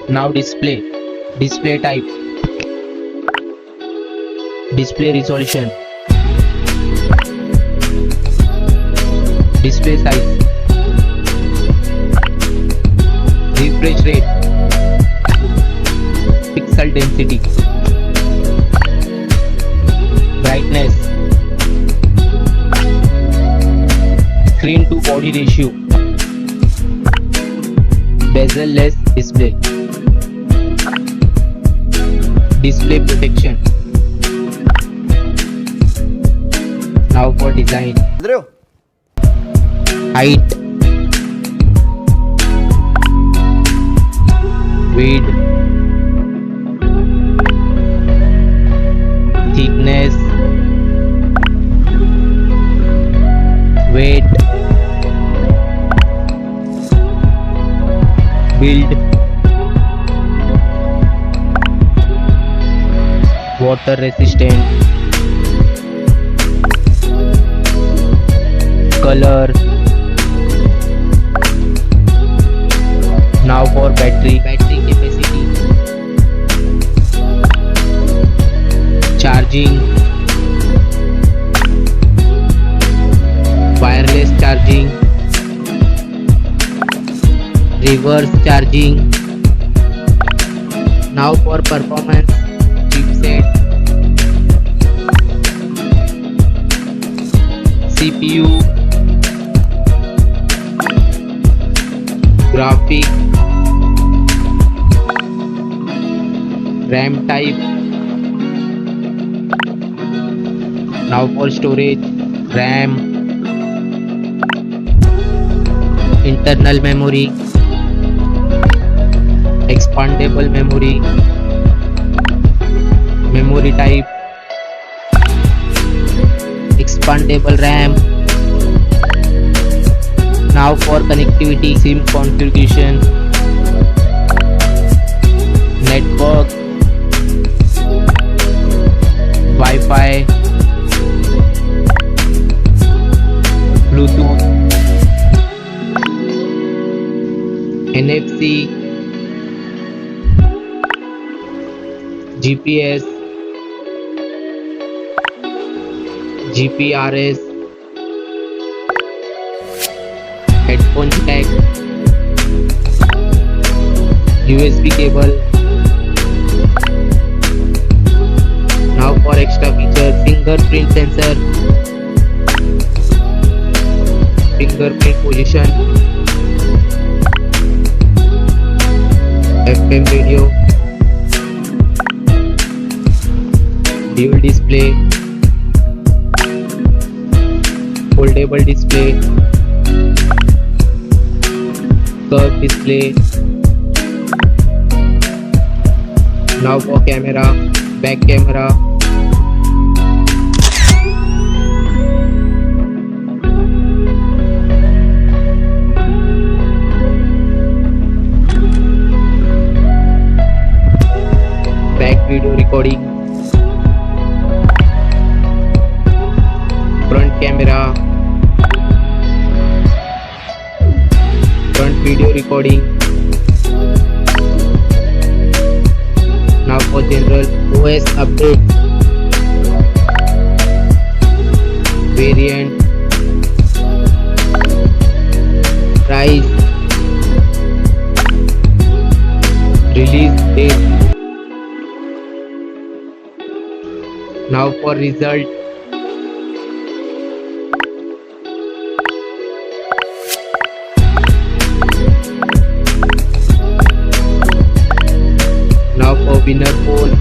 Now display type, display resolution, display size, refresh rate, pixel density, brightness, screen to body ratio, bezel-less display, display protection. Now for design, height, width, thickness, weight, build, water resistant, color. Now for battery capacity, charging, wireless charging, reverse charging. Now for performance, chipset, CPU, graphic, RAM type. Now for storage, RAM, internal memory, expandable memory, memory type, expandable RAM. Now for connectivity, SIM configuration, network, Wi-Fi, Bluetooth, NFC, GPS, GPRS, headphone jack, USB cable. Now for extra feature, fingerprint sensor, fingerprint position, FM radio, dual display, foldable display, curved display. Now for camera, back camera, back video recording, front camera, front video recording. Now for general OS update, variant, price, release date. Now for result, now for winner poll,